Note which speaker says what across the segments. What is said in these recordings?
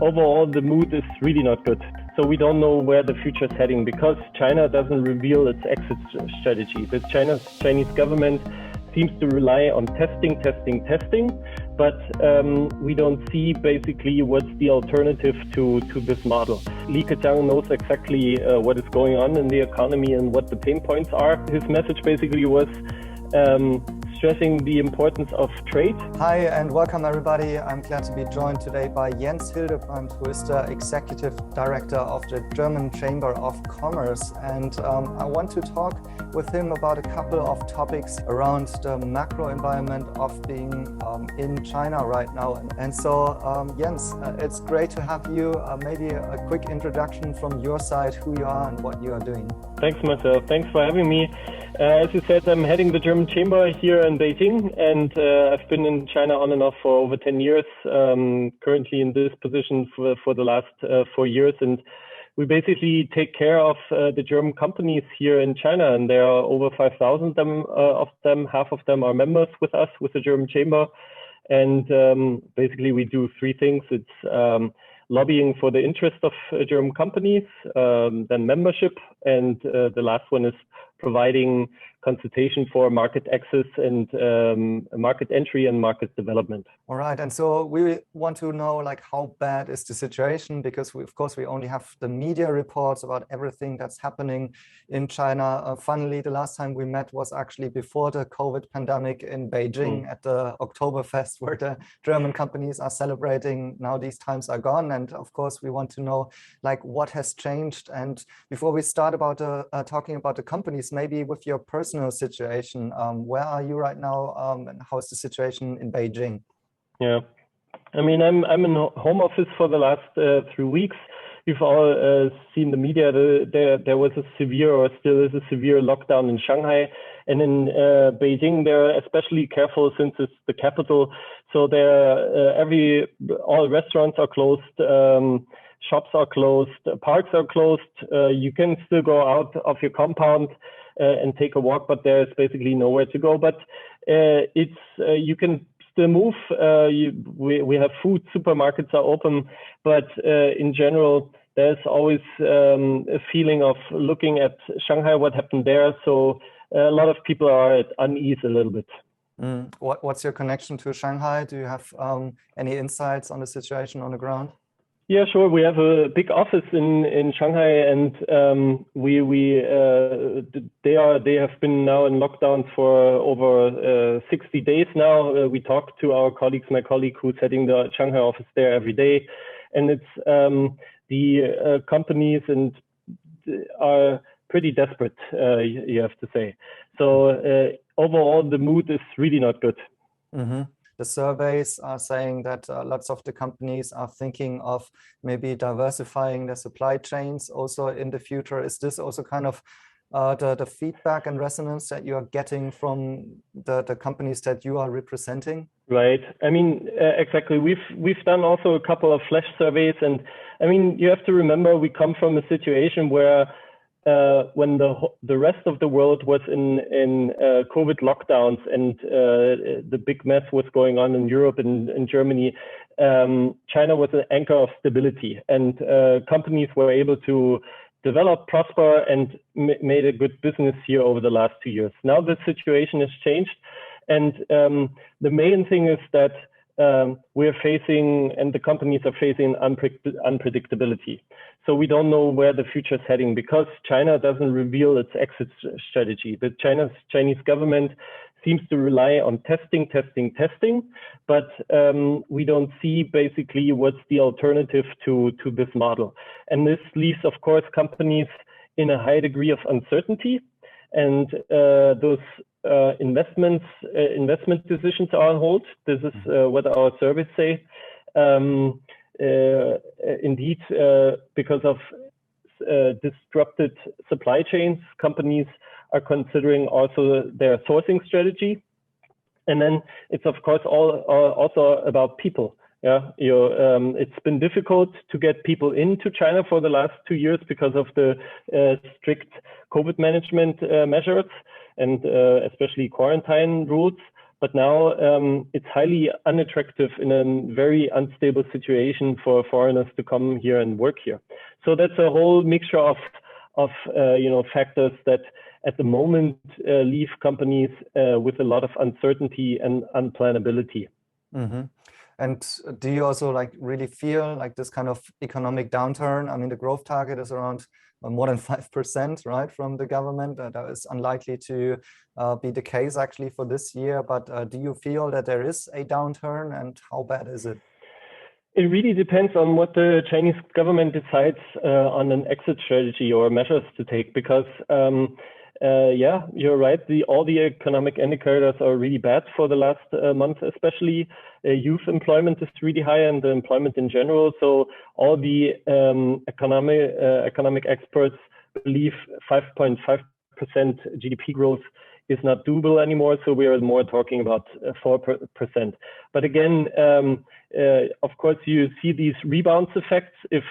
Speaker 1: Overall, the mood is really not good. So we don't know where the future is heading because China doesn't reveal its exit strategy. The Chinese government seems to rely on testing, but we don't see basically what's the alternative to this model. Li Keqiang knows exactly what is going on in the economy and what the pain points are. His message basically was stressing the importance of trade.
Speaker 2: Hi and welcome everybody. I'm glad to be joined today by Jens Hildebrand, who is the Executive Director of the German Chamber of Commerce. And I want to talk with him about a couple of topics around the macro environment of being in China right now. And so Jens, it's great to have you. Maybe a quick introduction from your side, who you are and what you are doing.
Speaker 1: Thanks, Marcel. Thanks for having me. As you said, I'm heading the German Chamber here in Beijing, and I've been in China on and off for over 10 years, currently in this position for the last 4 years. And we basically take care of the German companies here in China, and there are over 5,000 of them. Half of them are members with us, with the German Chamber. And basically we do three things. It's lobbying for the interest of German companies, then membership, and the last one is providing consultation for market access and market entry and market development.
Speaker 2: All right, and so we want to know, like, how bad is the situation? Because of course we only have the media reports about everything that's happening in China. Funnily, the last time we met was actually before the COVID pandemic in Beijing at the Oktoberfest, where the German companies are celebrating. Now these times are gone, and of course we want to know, like, what has changed. And before we start about talking about the companies, maybe with your personal situation, where are you right now, and how is the situation in Beijing?
Speaker 1: Yeah, I mean, I'm in home office for the last 3 weeks. You've all seen the media. There was a severe, or still is a severe lockdown in Shanghai, and in Beijing they're especially careful since it's the capital. So all restaurants are closed, shops are closed, parks are closed. You can still go out of your compound and take a walk, but there's basically nowhere to go. But you can still move. We have food, supermarkets are open, but in general, there's always a feeling of looking at Shanghai, what happened there. So a lot of people are at unease a little bit.
Speaker 2: What's your connection to Shanghai? Do you have any insights on the situation on the ground?
Speaker 1: Yeah, sure. We have a big office in Shanghai, and they have been now in lockdown for over 60 days now. We talk to our colleagues, my colleague who's heading the Shanghai office there every day, and it's the companies and are pretty desperate, you have to say. So overall, the mood is really not good.
Speaker 2: Mm-hmm. The surveys are saying that lots of the companies are thinking of maybe diversifying their supply chains also in the future. Is this also kind of the feedback and resonance that you are getting from the companies that you are representing?
Speaker 1: Right. I mean, exactly. We've done also a couple of flash surveys, and I mean, you have to remember we come from a situation where when the rest of the world was in COVID lockdowns and the big mess was going on in Europe and in Germany, China was an anchor of stability, and companies were able to develop, prosper, and made a good business here over the last 2 years. Now the situation has changed, and the main thing is that we're facing, and the companies are facing, unpredictability. So we don't know where the future is heading because China doesn't reveal its exit strategy. The Chinese government seems to rely on testing, but we don't see basically what's the alternative to this model. And this leaves, of course, companies in a high degree of uncertainty, and those investment decisions are on hold. This is what our surveys say. Indeed, because of disrupted supply chains, companies are considering also their sourcing strategy. And then it's, of course, also about people. Yeah, it's been difficult to get people into China for the last 2 years because of the strict COVID management measures and especially quarantine rules. But now it's highly unattractive in a very unstable situation for foreigners to come here and work here. So that's a whole mixture of factors that at the moment leave companies with a lot of uncertainty and unplannability.
Speaker 2: Mm-hmm. And do you also really feel like this kind of economic downturn? I mean, the growth target is around more than 5%, right, from the government. That is unlikely to be the case actually for this year. But do you feel that there is a downturn, and how bad is it?
Speaker 1: It really depends on what the Chinese government decides on an exit strategy or measures to take, because yeah, you're right. All the economic indicators are really bad for the last month, especially youth employment is really high, and the employment in general. So all the economic experts believe 5.5% GDP growth is not doable anymore. So we are more talking about 4%. But again, of course, you see these rebounds effects if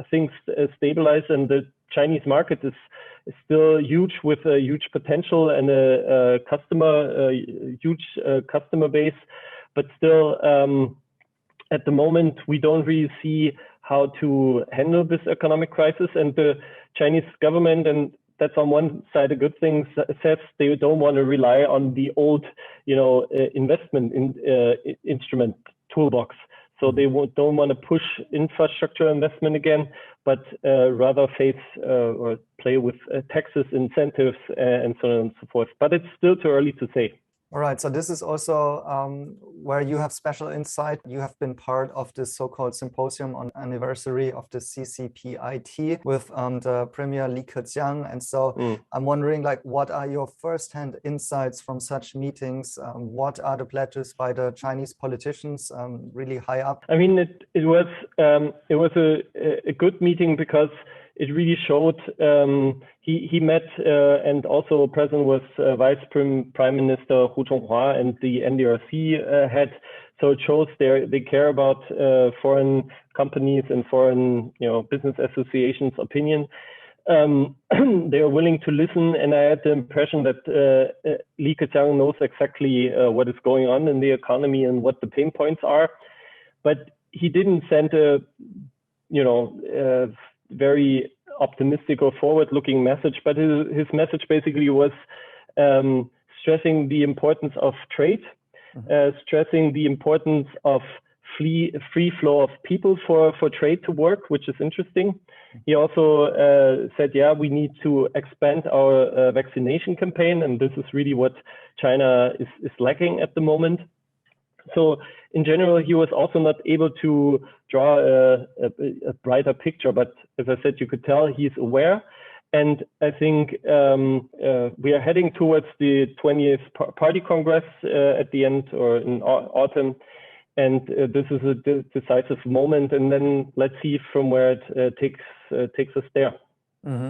Speaker 1: things stabilize, and the Chinese market is still huge, with a huge potential and a huge customer base. But still, at the moment, we don't really see how to handle this economic crisis. And the Chinese government, and that's on one side a good thing, says they don't want to rely on the old, investment instrument toolbox. So they don't want to push infrastructure investment again, but rather face or play with taxes, incentives, and so on and so forth. But it's still too early to say.
Speaker 2: All right, so this is also where you have special insight. You have been part of this so-called symposium on anniversary of the CCPIT with the Premier Li Keqiang. And so I'm wondering, what are your first-hand insights from such meetings? What are the pledges by the Chinese politicians really high up?
Speaker 1: I mean, it was a good meeting, because it really showed he met and also present was Vice Prime Minister Hu Chonghua and the NDRC head. So it shows they care about foreign companies and foreign business associations' opinion. They are willing to listen, and I had the impression that Li Keqiang knows exactly what is going on in the economy and what the pain points are, but he didn't send a very optimistic or forward-looking message, but his message basically was stressing the importance of trade, stressing the importance of free flow of people for trade to work, which is interesting. He also said, yeah, we need to expand our vaccination campaign, and this is really what China is lacking at the moment. So in general, he was also not able to draw a brighter picture, but as I said, you could tell he's aware. And I think we are heading towards the 20th Party Congress at the end, or in autumn. And this is a decisive moment. And then let's see from where it takes us there.
Speaker 2: Mm-hmm.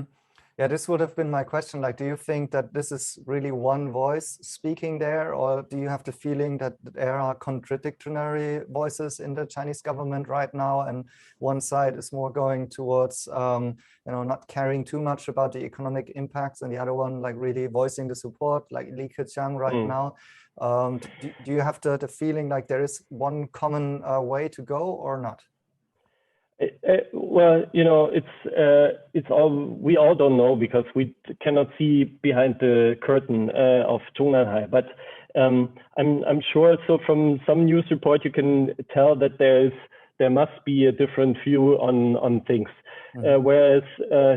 Speaker 2: Yeah, this would have been my question. Do you think that this is really one voice speaking there, or do you have the feeling that there are contradictory voices in the Chinese government right now, and one side is more going towards, not caring too much about the economic impacts, and the other one really voicing the support, like Li Keqiang right now? Do you have the feeling like there is one common way to go, or not?
Speaker 1: Well, it's all, we all don't know, because we cannot see behind the curtain of Zhongnanhai. But I'm sure. So from some news report, you can tell that there must be a different view on things. Whereas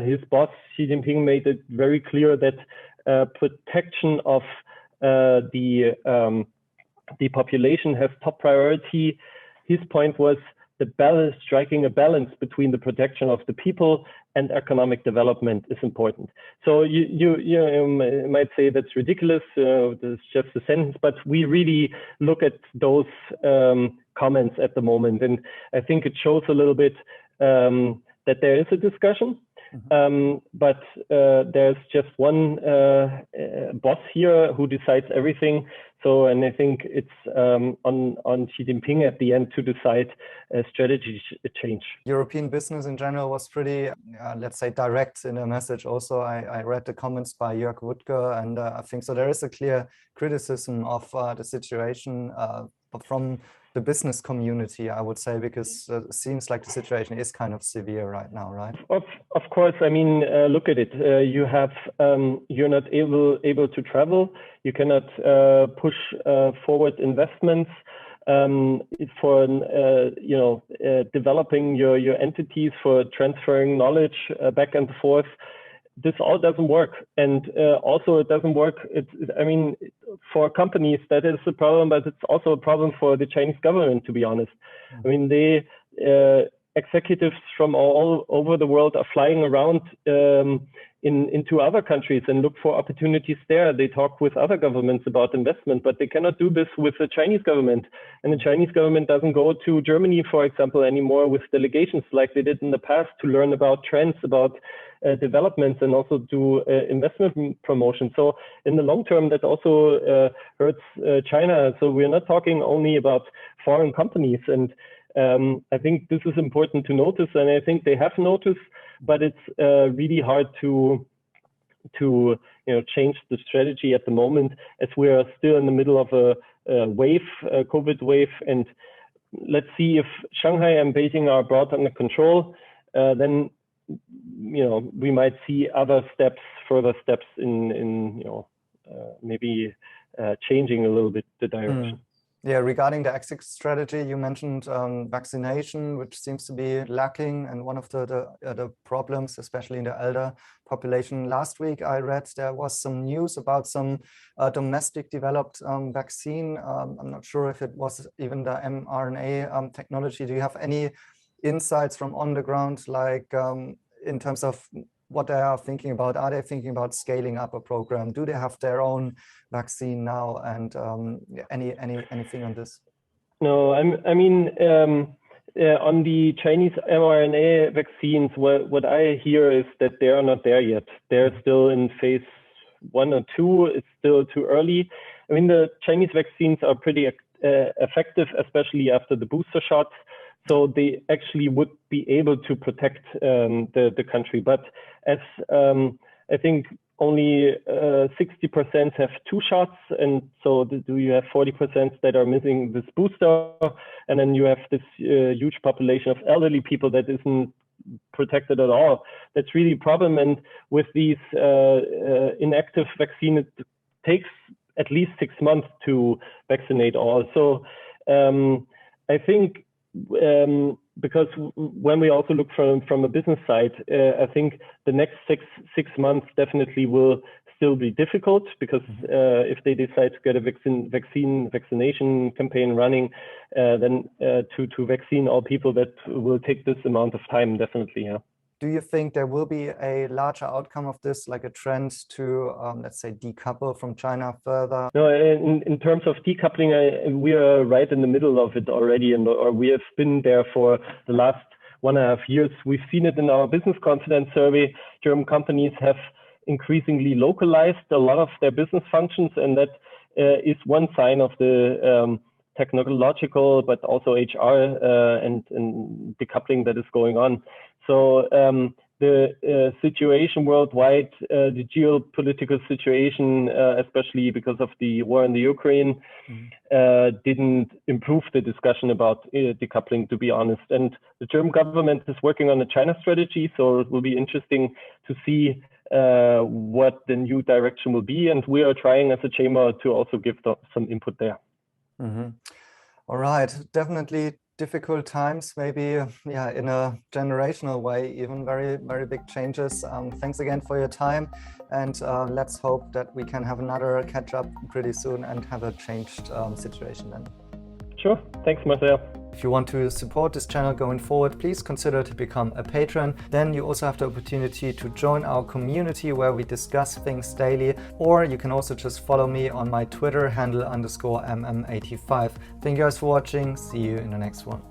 Speaker 1: his boss Xi Jinping made it very clear that protection of the population has top priority. His point was striking a balance between the protection of the people and economic development is important. So you might say that's ridiculous, that's just a sentence, but we really look at those comments at the moment, and I think it shows a little bit that there is a discussion. But there's just one boss here who decides everything. So, and I think it's on Xi Jinping at the end to decide a strategy change.
Speaker 2: European business in general was pretty, let's say, direct in a message. Also, I read the comments by Jörg Wuttke, and I think so there is a clear criticism of the situation from the business community, I would say, because it seems like the situation is kind of severe right now, right?
Speaker 1: Of course. I mean, look at it. You have you're not able to travel. You cannot push forward investments for developing your entities, for transferring knowledge back and forth. This all doesn't work, and also it doesn't work. I mean, for companies that is a problem, but it's also a problem for the Chinese government, to be honest. I mean, executives from all over the world are flying around into other countries and look for opportunities there. They talk with other governments about investment, but they cannot do this with the Chinese government. And the Chinese government doesn't go to Germany, for example, anymore with delegations like they did in the past to learn about trends, about developments, and also do investment promotion. So in the long term, that also hurts China. So we're not talking only about foreign companies. And I think this is important to notice, and I think they have noticed, but it's really hard to change the strategy at the moment, as we are still in the middle of a COVID wave. And let's see if Shanghai and Beijing are brought under control, then we might see further steps in maybe changing a little bit the direction.
Speaker 2: Yeah, regarding the exit strategy, you mentioned vaccination, which seems to be lacking, and one of the problems, especially in the elder population. Last week, I read there was some news about some domestic developed vaccine. I'm not sure if it was even the mRNA technology. Do you have any insights from on the ground, like in terms of what they are thinking about? Are they thinking about scaling up a program? Do they have their own vaccine now? And anything on this?
Speaker 1: No, I mean, on the Chinese mRNA vaccines, what I hear is that they are not there yet. They're still in phase 1 or 2. It's still too early. I mean, the Chinese vaccines are pretty effective, especially after the booster shots. So they actually would be able to protect the country. But as I think only 60% have 2 shots, and so you have 40% that are missing this booster, and then you have this huge population of elderly people that isn't protected at all. That's really a problem. And with these inactive vaccines, it takes at least 6 months to vaccinate all. So I think because when we also look from a business side, I think the next six months definitely will still be difficult, because if they decide to get a vaccination campaign running, then to vaccine all people, that will take this amount of time, definitely. Yeah.
Speaker 2: Do you think there will be a larger outcome of this, like a trend to, let's say, decouple from China further?
Speaker 1: No, in terms of decoupling, we are right in the middle of it already, or we have been there for the last 1.5 years. We've seen it in our business confidence survey. German companies have increasingly localized a lot of their business functions, and that is one sign of the technological, but also HR and decoupling that is going on. So the situation worldwide, the geopolitical situation, especially because of the war in the Ukraine, didn't improve the discussion about decoupling, to be honest. And the German government is working on a China strategy, so it will be interesting to see what the new direction will be. And we are trying as a chamber to also give some input there.
Speaker 2: All right, definitely difficult times, maybe in a generational way, even very, very big changes. Thanks again for your time, and let's hope that we can have another catch up pretty soon and have a changed situation then.
Speaker 1: Sure, thanks Marcel.
Speaker 2: If you want to support this channel going forward, please consider to become a patron. Then you also have the opportunity to join our community where we discuss things daily, or you can also just follow me on my Twitter handle _mm85. Thank you guys for watching. See you in the next one.